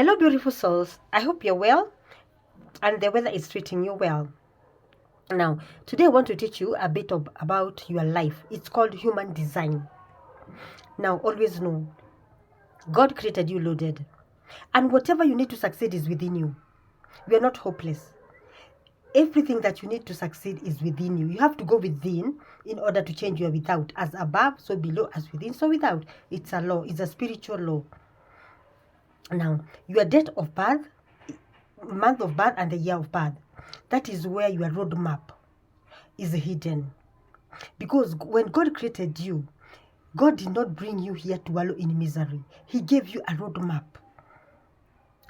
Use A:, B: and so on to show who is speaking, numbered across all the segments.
A: Hello, beautiful souls. I hope you're well and the weather is treating you well. Now, today I want to teach you a bit about your life. It's called human design. Now, always know God created you loaded, and whatever you need to succeed is within you. You are not hopeless. Everything that you need to succeed is within you. You have to go within in order to change your without. As above, so below, as within, so without. It's a law, it's a spiritual law. Now, your date of birth, month of birth, and the year of birth, that is where your roadmap is hidden. Because when God created you, God did not bring you here to wallow in misery. He gave you a roadmap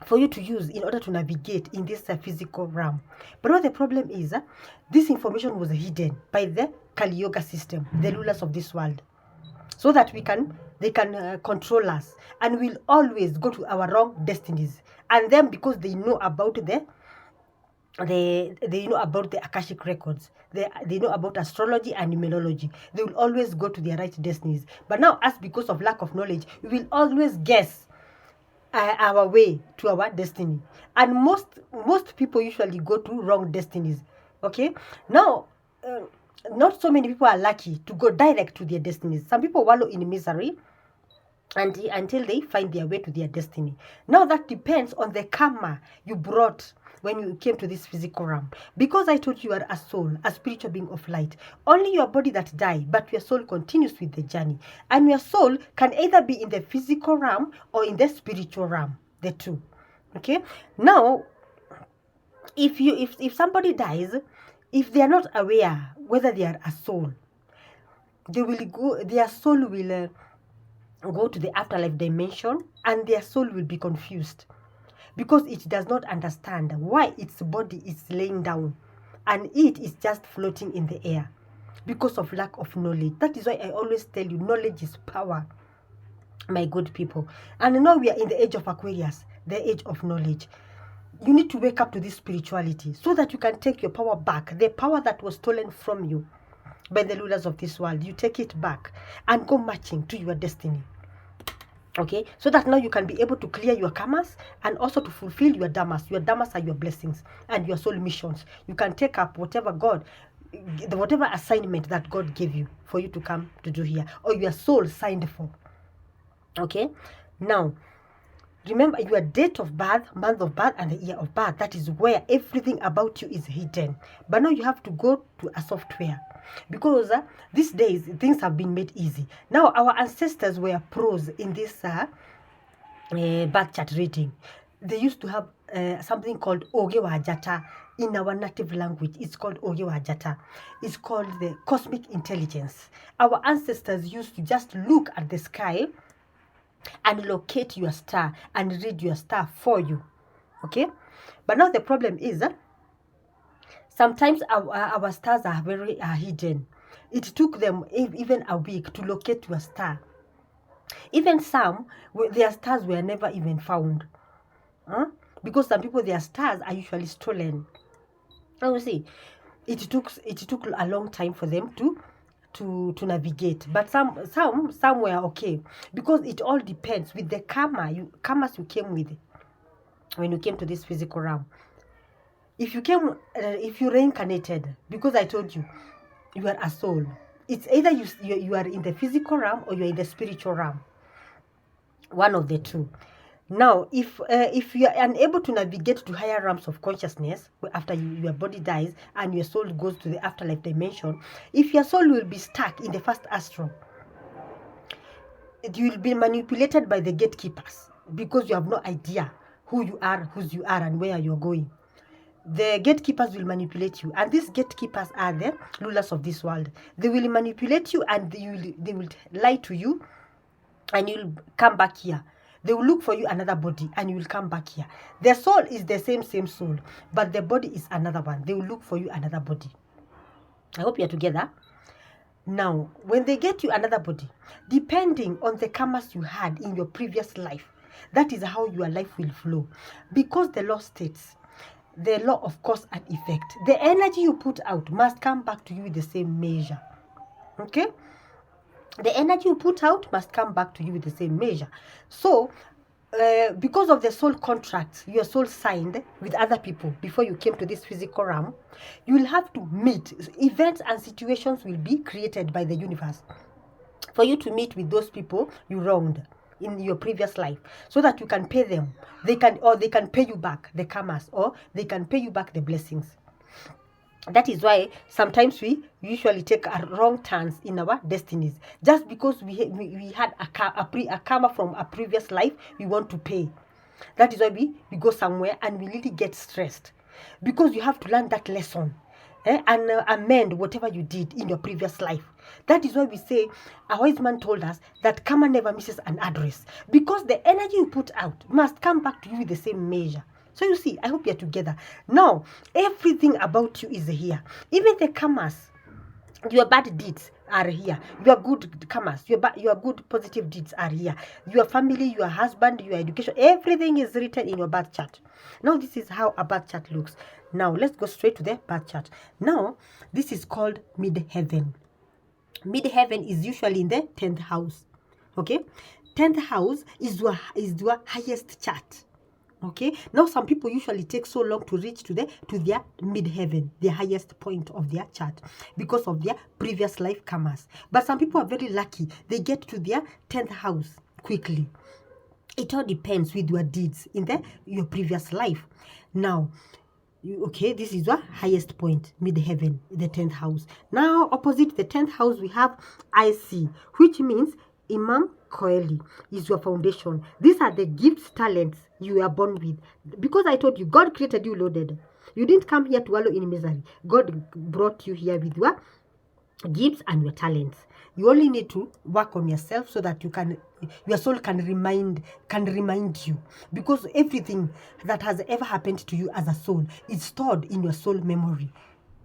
A: for you to use in order to navigate in this physical realm. But what the problem is, this information was hidden by the Kali Yoga system, the rulers of this world, so that they can control us, and we'll always go to our wrong destinies. And then because they know about they know about the Akashic Records, they know about astrology and numerology, they will always go to their right destinies. But now, us, because of lack of knowledge, we will always guess our way to our destiny, and most people usually go to wrong destinies. Okay, now not so many people are lucky to go direct to their destinies. Some people wallow in misery until they find their way to their destiny. Now that depends on the karma you brought when you came to this physical realm. Because I told you are a soul, a spiritual being of light. Only your body that die, but your soul continues with the journey. And your soul can either be in the physical realm or in the spiritual realm. The two. Okay? Now, if somebody dies, if they are not aware whether they are a soul, their soul will go to the afterlife dimension, and their soul will be confused because it does not understand why its body is laying down and it is just floating in the air because of lack of knowledge. That is why I always tell you, knowledge is power, my good people. And now we are in the age of Aquarius, the age of knowledge. You need to wake up to this spirituality so that you can take your power back, the power that was stolen from you by the rulers of this world. You take it back and go marching to your destiny. Okay, so that now you can be able to clear your karmas and also to fulfill your dharmas. Your dharmas are your blessings and your soul missions. You can take up whatever assignment that God gave you for you to come to do here, or your soul signed for. Okay, now remember your date of birth, month of birth, and the year of birth. That is where everything about you is hidden. But now you have to go to a software, because these days things have been made easy. Now our ancestors were pros in this birth chart reading. They used to have something called Oge Wajata in our native language. It's called Oge Wajata. It's called the cosmic intelligence. Our ancestors used to just look at the sky and locate your star and read your star for you. Okay, but now the problem is sometimes our stars are very hidden. It took them even a week to locate your star. Even some, their stars were never even found, because some people, their stars are usually stolen. Now you see, it took a long time for them to navigate. But some were okay, because it all depends with the karmas you came with when you came to this physical realm. If you reincarnated, because I told you, you are a soul. It's either you are in the physical realm or you are in the spiritual realm. One of the two. Now, if you are unable to navigate to higher realms of consciousness after your body dies and your soul goes to the afterlife dimension, if your soul will be stuck in the first astral, you will be manipulated by the gatekeepers, because you have no idea who you are, whose you are, and where you're going. The gatekeepers will manipulate you, and these gatekeepers are the rulers of this world. They will manipulate you, and they will lie to you, and you'll come back here. They will look for you another body, and you will come back here. The soul is the same soul, but the body is another one. They will look for you another body. I hope you're together. Now, when they get you another body, depending on the karmas you had in your previous life, that is how your life will flow. Because the law states, the law of cause and effect, the energy you put out must come back to you with the same measure. Okay? The energy you put out must come back to you with the same measure. So, because of the soul contracts your soul signed with other people before you came to this physical realm, you will have to meet. Events and situations will be created by the universe for you to meet with those people you wronged in your previous life, so that you can pay them. They can pay you back the karmas, or they can pay you back the blessings. That is why sometimes we usually take wrong turns in our destinies, just because we had a karma from a previous life we want to pay. That is why we go somewhere and we really get stressed, because you have to learn that lesson, and amend whatever you did in your previous life. That is why we say, a wise man told us that karma never misses an address, because the energy you put out must come back to you with the same measure. So you see, I hope you're together. Now, everything about you is here. Even the karmas, your bad deeds are here. Your good karmas, your good positive deeds are here. Your family, your husband, your education, everything is written in your birth chart. Now, this is how a birth chart looks. Now, let's go straight to the birth chart. Now, this is called midheaven. Midheaven is usually in the 10th house. Okay? 10th house is your highest chart. Okay, now some people usually take so long to reach to their midheaven, the highest point of their chart, because of their previous life karmas. But some people are very lucky, they get to their 10th house quickly. It all depends with your deeds in your previous life. Now, okay, this is your highest point, midheaven, the 10th house. Now, opposite the 10th house, we have IC, which means Imam Koeli is your foundation. These are the gifts, talents you are born with. Because I told you, God created you loaded. You didn't come here to wallow in misery. God brought you here with your gifts and your talents. You only need to work on yourself so that your soul can remind you, because everything that has ever happened to you as a soul is stored in your soul memory.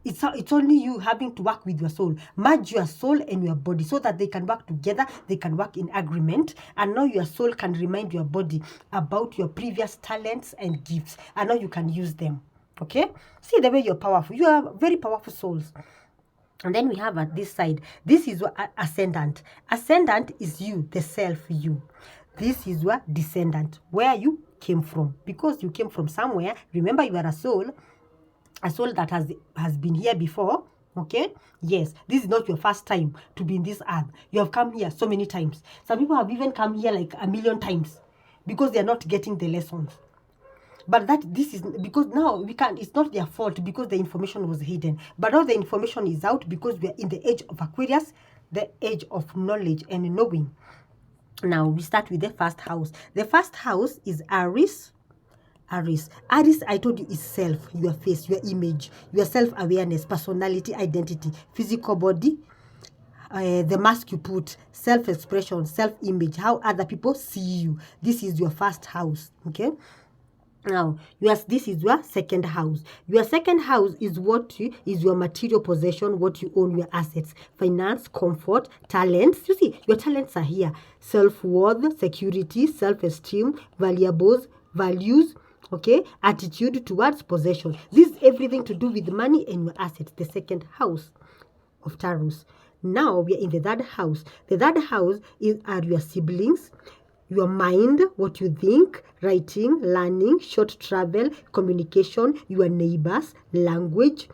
A: It's only you having to work with your soul, merge your soul and your body so that they can work together, they can work in agreement, and now your soul can remind your body about your previous talents and gifts, and now you can use them. Okay, see the way you're powerful. You are very powerful souls. And then we have at this side, this is your ascendant. Ascendant is you, the self you. This is your descendant, where you came from, because you came from somewhere. Remember, you are a soul that has been here before. Okay, yes, this is not your first time to be in this earth. You have come here so many times. Some people have even come here like 1,000,000 times, because they are not getting the lessons. But this is because now we can't, it's not their fault, because the information was hidden. But now the information is out, because we are in the age of Aquarius, the age of knowledge and knowing. Now we start with the first house. The first house is Aries. Aries, I told you, is self, your face, your image, your self-awareness, personality, identity, physical body, the mask you put, self-expression, self-image, how other people see you. This is your first house. Okay, now this is your second house. Your second house is is your material possession, what you own, your assets, finance, comfort, talents. You see, your talents are here: self-worth, security, self-esteem, valuables, values. Okay, attitude towards possession. This is everything to do with money and your assets, the second house of Taurus. Now we are in the third house. The third house are your siblings, your mind, what you think, writing, learning, short travel, communication, your neighbors, language,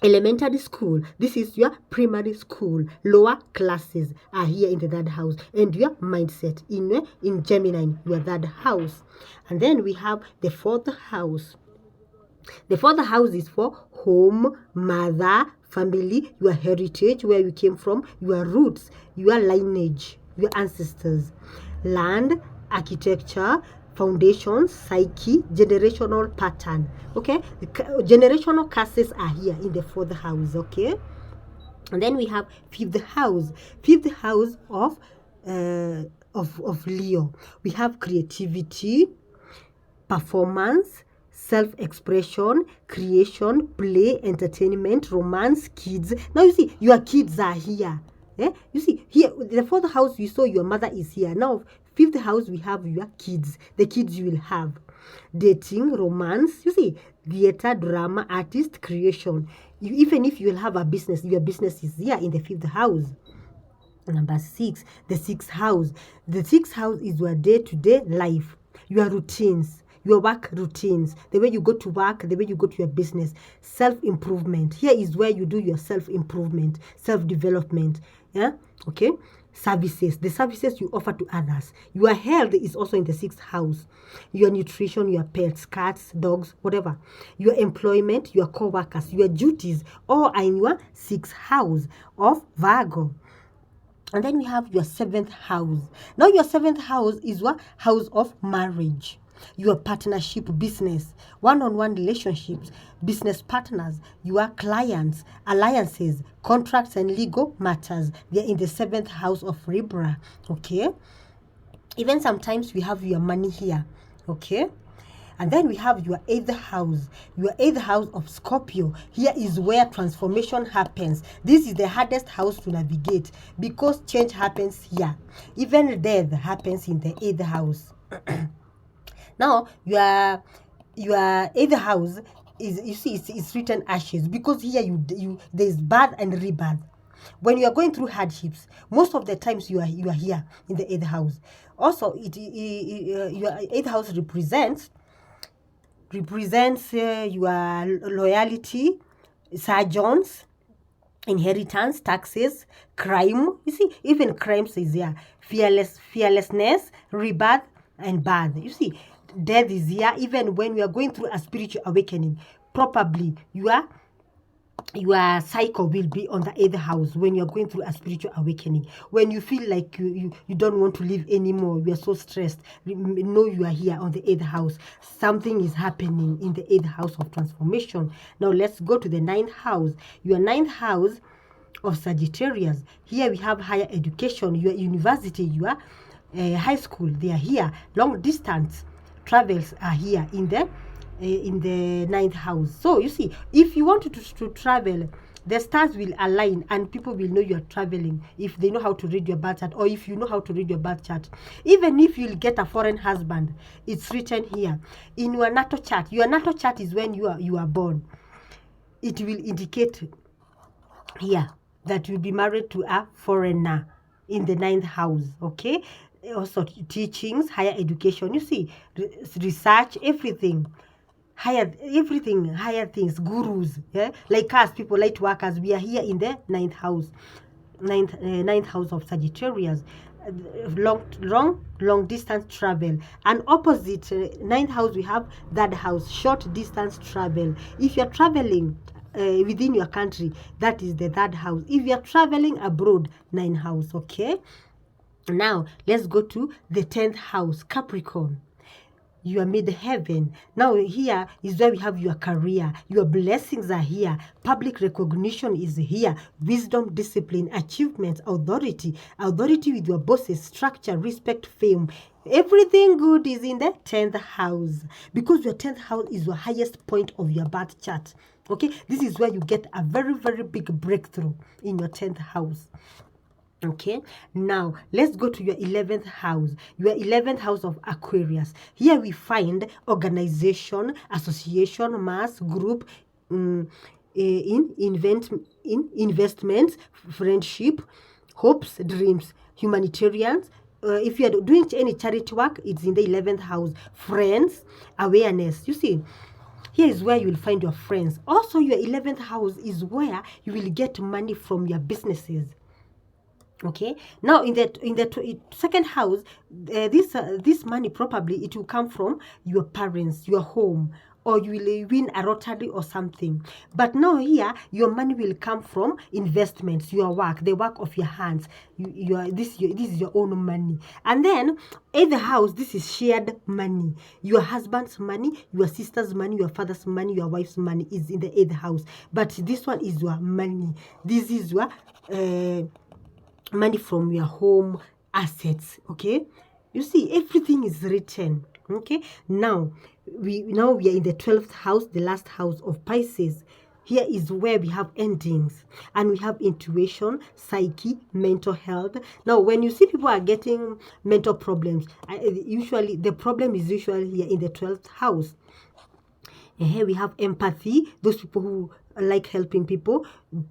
A: elementary school. This is your primary school. Lower classes are here in the third house, and your mindset in Gemini, your third house. And then we have the fourth house. The fourth house is for home, mother, family, your heritage, where you came from, your roots, your lineage, your ancestors, land, architecture, foundations, psyche, generational pattern. Okay, the generational curses are here in the fourth house. Okay, and then we have fifth house. Fifth house of Leo. We have creativity, performance, self-expression, creation, play, entertainment, romance, kids. Now you see, your kids are here. You see, here, the fourth house, you saw your mother is here. Now, fifth house, we have your kids, the kids you will have. Dating, romance, you see, theater, drama, artist, creation. Even if you will have a business, your business is here in the fifth house. Number 6, the sixth house. The sixth house is your day-to-day life. your routines, your work routines, the way you go to work, the way you go to your business. Self-improvement. Here is where you do your self-improvement, self-development. Yeah, okay. Services, the services you offer to others. Your health is also in the 6th house. Your nutrition, your pets, cats, dogs, whatever. Your employment, your co-workers, your duties, all are in your 6th house of Virgo. And then we have your 7th house. Now your 7th house is what? House of marriage. Your partnership business, one-on-one relationships, business partners, your clients, alliances, contracts, and legal matters. They're in the 7th house of Libra. Okay. Even sometimes we have your money here. Okay. And then we have your 8th house, your 8th house of Scorpio. Here is where transformation happens. This is the hardest house to navigate because change happens here. Even death happens in the 8th house. Now, your 8th house is, you see, it's written ashes because here there's birth and rebirth. When you are going through hardships, most of the times you are here in the 8th house. Also, your 8th house represents your loyalty, surgeons, inheritance, taxes, crime. You see, even crimes is here. Fearlessness, rebirth, and birth. You see, death is here. Even when we are going through a spiritual awakening, probably your cycle will be on the 8th house when you're going through a spiritual awakening. When you feel like you don't want to live anymore, you are so stressed, know you are here on the 8th house. Something is happening in the 8th house of transformation. Now let's go to the 9th house. Your 9th house of Sagittarius. Here we have higher education, your university, your high school. They are here. Long distance travels are here in the 9th house. So you see, if you want to travel, the stars will align and people will know you are traveling if they know how to read your birth chart, or if you know how to read your birth chart. Even if you'll get a foreign husband, it's written here in your natal chart. Your natal chart is when you are born. It will indicate here that you'll be married to a foreigner in the 9th house. Okay. Also teachings, higher education, you see, research, everything higher things, gurus, yeah, like us, people, light workers. We are here in the 9th house, 9th house of Sagittarius. Long distance travel. And opposite 9th house, we have that house, short distance travel. If you're traveling within your country, that is the 3rd house. If you're traveling abroad, 9th house. Okay, now let's go to the 10th house, Capricorn. You are mid-heaven. Now here is where we have your career. Your blessings are here. Public recognition is here. Wisdom, discipline, achievements, authority with your bosses, structure, respect, fame. Everything good is in the 10th house because your 10th house is your highest point of your birth chart. Okay, this is where you get a very, very big breakthrough in your 10th house. Okay, now let's go to your 11th house, your 11th house of Aquarius. Here we find organization, association, mass, group, in investments, friendship, hopes, dreams, humanitarians. If you are doing any charity work, it's in the 11th house. Friends, awareness. You see, here is where you will find your friends. Also, your 11th house is where you will get money from your businesses. Okay, now in the 2nd house, this money probably it will come from your parents, your home, or you will win a lottery or something. But now here, your money will come from investments, your work, the work of your hands. This is your own money. And then in the house, this is shared money. Your husband's money, your sister's money, your father's money, your wife's money is in the 8th house. But this one is your money. This is your money from your home, assets. Okay, you see, everything is written. Okay, now we are in the 12th house, the last house of Pisces. Here is where we have endings, and we have intuition, psyche, mental health. Now when you see people are getting mental problems, usually the problem is usually here in the 12th house. And here we have empathy, those people who like helping people,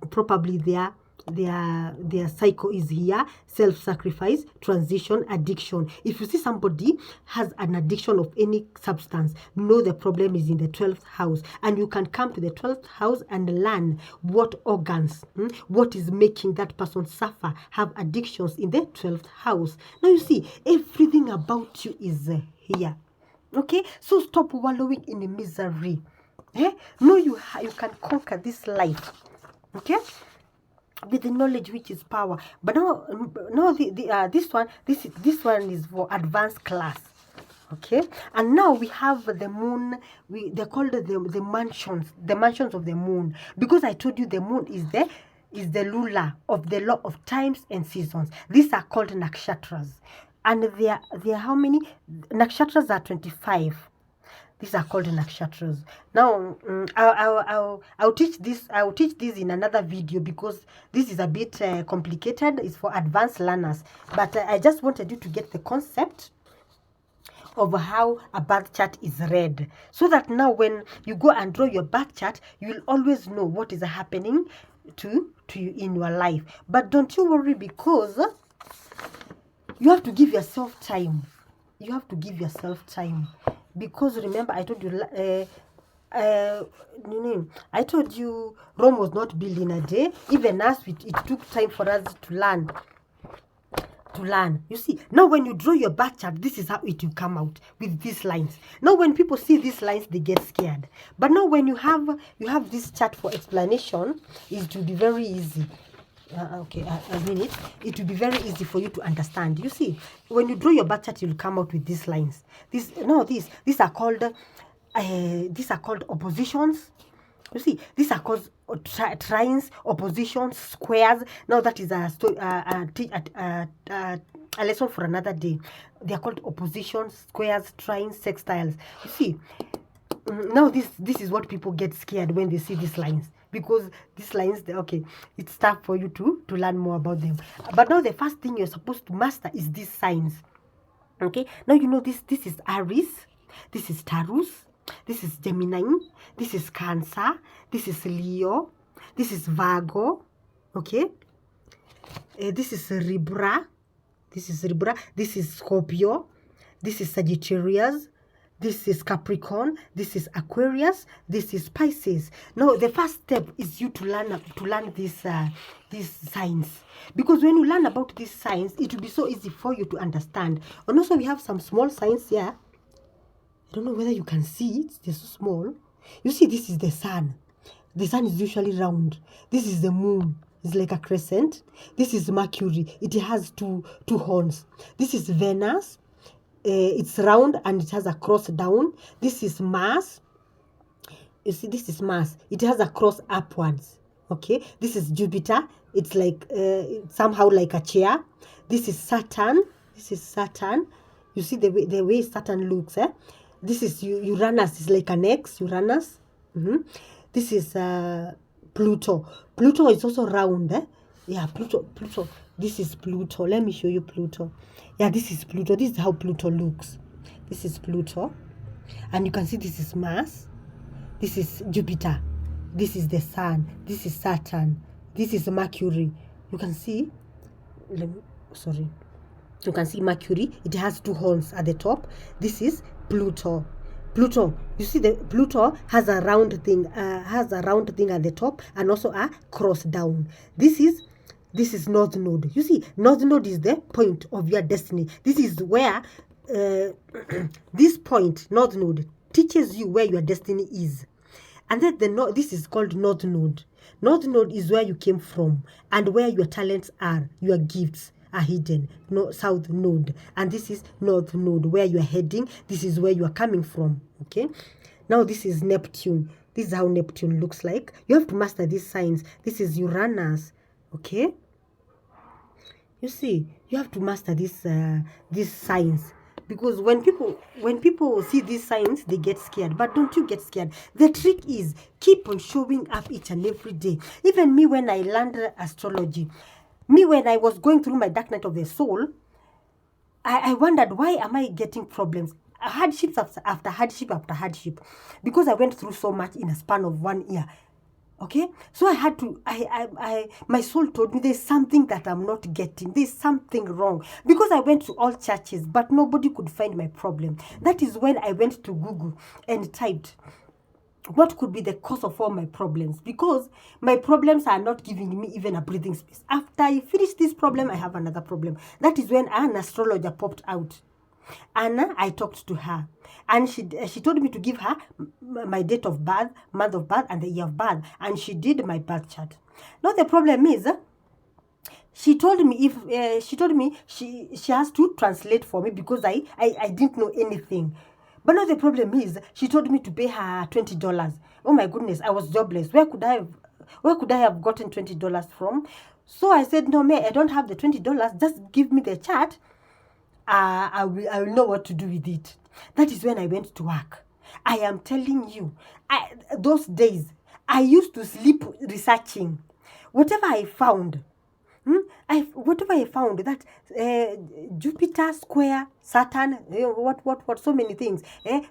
A: probably they are their cycle is here: self-sacrifice, transition, addiction. If you see somebody has an addiction of any substance, know the problem is in the 12th house, and you can come to the 12th house and learn what organs, what is making that person suffer, have addictions in the 12th house. Now you see, everything about you is here. Okay, so stop wallowing in misery. No, you can conquer this life. Okay, with the knowledge which is power. But now this one is for advanced class. Okay, and now we have the moon. They call it the mansions of the moon, because I told you the moon is the ruler of the law of times and seasons. These are called nakshatras, and they are how many? Nakshatras are 25. These are called nakshatras. Now, I'll teach this. I'll teach this in another video, because this is a bit complicated. It's for advanced learners. But I just wanted you to get the concept of how a birth chart is read, so that now when you go and draw your birth chart, you will always know what is happening to you in your life. But don't you worry, because you have to give yourself time. You have to give yourself time. Because remember, I told you, Rome was not built in a day. Even us, it took time for us to learn. You see, now when you draw your birth chart, this is how it will come out, with these lines. Now when people see these lines, they get scared. But now when you have this chart for explanation, it will be very easy. It will be very easy for you to understand. You see, when you draw your birth chart, you'll come out with these lines. These are called oppositions. You see, these are called trines, oppositions, squares. Now that is a lesson for another day. They are called oppositions, squares, trines, sextiles. You see, now this is what people get scared when they see these lines, because these lines, it's tough for you to learn more about them. But now the first thing you're supposed to master is these signs. Okay, now you know this is Aries, this is Taurus, this is Gemini, this is Cancer, this is Leo, this is Virgo. Okay, this is Libra, this is Scorpio, this is Sagittarius, this is Capricorn, this is Aquarius, this is Pisces. Now the first step is you to learn these signs, because when you learn about these signs, it will be so easy for you to understand. And also we have some small signs here. I don't know whether you can see it. They're so small. You see, this is the sun. The sun is usually round. This is the moon. It's like a crescent. This is Mercury. It has two horns. This is Venus. It's round and it has a cross down. This is Mars. You see, this is Mars. It has a cross upwards. Okay. This is Jupiter. It's like somehow like a chair. This is Saturn. You see the way Saturn looks. This is Uranus. It's like an X. Uranus. This is Pluto. Pluto is also round. Yeah, Pluto. This is Pluto. Let me show you Pluto. Yeah, this is Pluto. This is how Pluto looks. This is Pluto. And you can see this is Mars. This is Jupiter. This is the Sun. This is Saturn. This is Mercury. You can see. You can see Mercury. It has two horns at the top. This is Pluto. You see, the Pluto has a round thing. At the top, and also a cross down. This is North Node. You see, North Node is the point of your destiny. This is where this point, North Node, teaches you where your destiny is. And then this is called North Node. North Node is where you came from and where your talents are, your gifts are hidden. South Node. And this is North Node, where you are heading. This is where you are coming from. Okay. Now this is Neptune. This is how Neptune looks like. You have to master these signs. This is Uranus. Okay. You see, you have to master these signs, because when people see these signs, they get scared. But don't you get scared. The trick is keep on showing up each and every day. Even me, when I learned astrology, when I was going through my dark night of the soul, I wondered, why am I getting problems? Hardships after hardship after hardship, because I went through so much in a span of 1 year. Okay, so I had to, my soul told me there's something that I'm not getting. There's something wrong, because I went to all churches, but nobody could find my problem. That is when I went to Google and typed, what could be the cause of all my problems? Because my problems are not giving me even a breathing space. After I finish this problem, I have another problem. That is when an astrologer popped out. And I talked to her, and she told me to give her my date of birth, month of birth, and the year of birth, and she did my birth chart. Now the problem is, she told me she has to translate for me, because I didn't know anything. But now the problem is, she told me to pay her $20. Oh my goodness, I was jobless. Where could I have gotten $20 from? So I said, no, I don't have the $20. Just give me the chart. I will know what to do with it. That is when I went to work. I am telling you, those days, I used to sleep researching. Whatever I found, that Jupiter square, Saturn, what, so many things,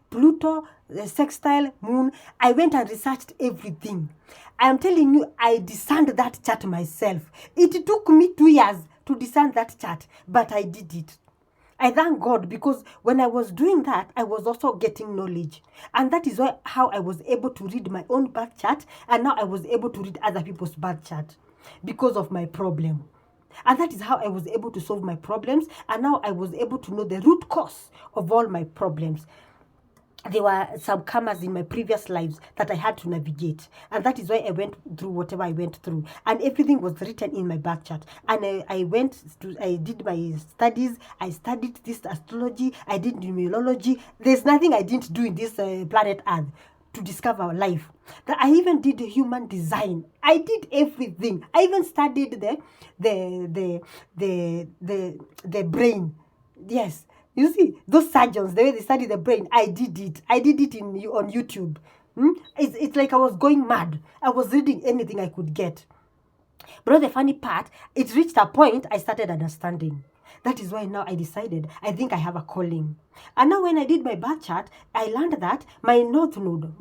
A: Pluto, sextile, moon. I went and researched everything. I am telling you, I discerned that chart myself. It took me 2 years to discern that chart, but I did it. I thank God, because when I was doing that, I was also getting knowledge. And that is how I was able to read my own birth chart, and now I was able to read other people's birth chart because of my problem. And that is how I was able to solve my problems, and now I was able to know the root cause of all my problems. There were some karmas in my previous lives that I had to navigate, and that is why I went through whatever I went through, and everything was written in my birth chart. And I did my studies. I studied this astrology. I did numerology. There's nothing I didn't do in this planet Earth to discover life. That I even did human design. I did everything. I even studied the brain. Yes. You see, those surgeons, the way they study the brain, I did it. I did it on YouTube. It's like I was going mad. I was reading anything I could get. But the funny part, it reached a point I started understanding. That is why now I decided, I think I have a calling. And now when I did my birth chart, I learned that my north node,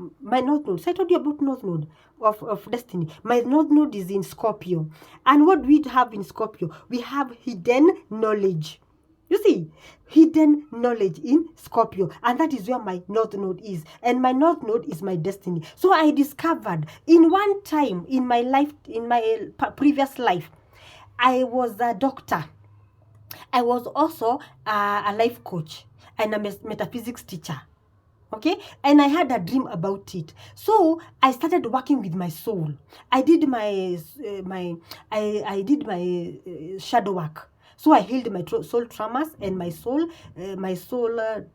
A: so I told you about north node of destiny. My north node is in Scorpio. And what we have in Scorpio, we have hidden knowledge. You see, hidden knowledge in Scorpio, and that is where my north node is, and my north node is my destiny. So I discovered in one time in my life, in my previous life, I was a doctor. I was also a life coach and a metaphysics teacher. Okay, and I had a dream about it. So I started working with my soul. I did my shadow work. So I healed my soul traumas and my soul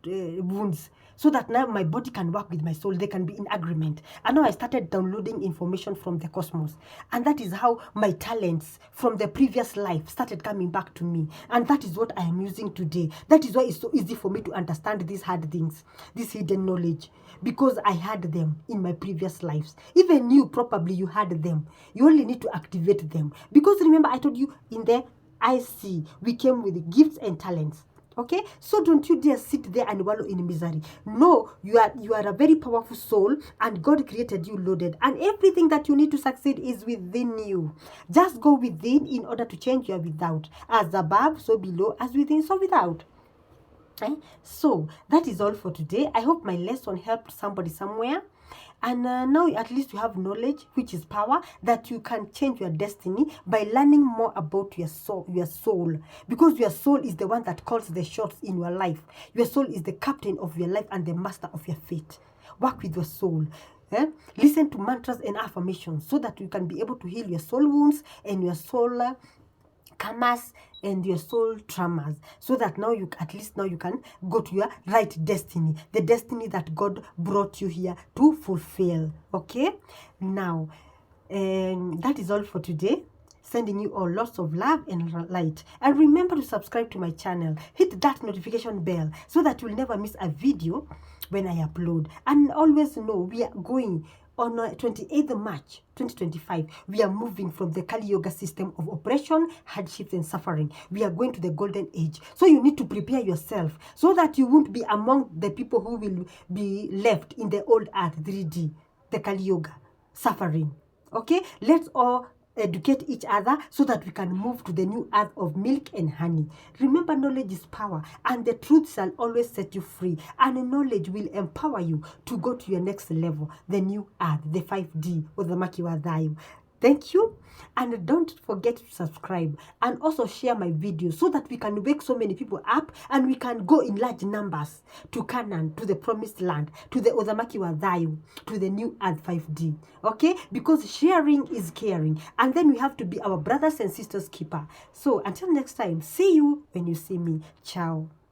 A: wounds, so that now my body can work with my soul. They can be in agreement. And now I started downloading information from the cosmos. And that is how my talents from the previous life started coming back to me. And that is what I am using today. That is why it's so easy for me to understand these hard things, this hidden knowledge, because I had them in my previous lives. Even you, probably you had them. You only need to activate them. Because remember, I told you in the IC, we came with gifts and talents. Okay, so don't you dare sit there and wallow in misery. No, you are a very powerful soul, and God created you loaded, and everything that you need to succeed is within you. Just go within in order to change your without. As above, so below, as within, so without. So that is all for today. I hope my lesson helped somebody somewhere. And now at least you have knowledge, which is power, that you can change your destiny by learning more about your soul. Because your soul is the one that calls the shots in your life. Your soul is the captain of your life and the master of your fate. Work with your soul. Listen to mantras and affirmations so that you can be able to heal your soul wounds and your soul karmas and your soul traumas, so that now you can go to your right destiny, the destiny that God brought you here to fulfill. Okay, now that is all for today. Sending you all lots of love and light, and remember to subscribe to my channel. Hit that notification bell so that you'll never miss a video when I upload. And always know we are going on 28th March 2025, we are moving from the Kali Yoga system of oppression, hardships, and suffering. We are going to the golden age. So you need to prepare yourself so that you won't be among the people who will be left in the old earth 3D, the Kali Yoga, suffering. Okay, let's all educate each other so that we can move to the new earth of milk and honey. Remember, knowledge is power, and the truth shall always set you free, and knowledge will empower you to go to your next level, the new earth, the 5D, uthamaki wa thayu. Thank you, and don't forget to subscribe and also share my videos so that we can wake so many people up and we can go in large numbers to Canaan, to the promised land, to the uthamaki wa thayu, to the new earth 5D. Okay, because sharing is caring, and then we have to be our brothers and sisters keeper. So until next time, see you when you see me. Ciao.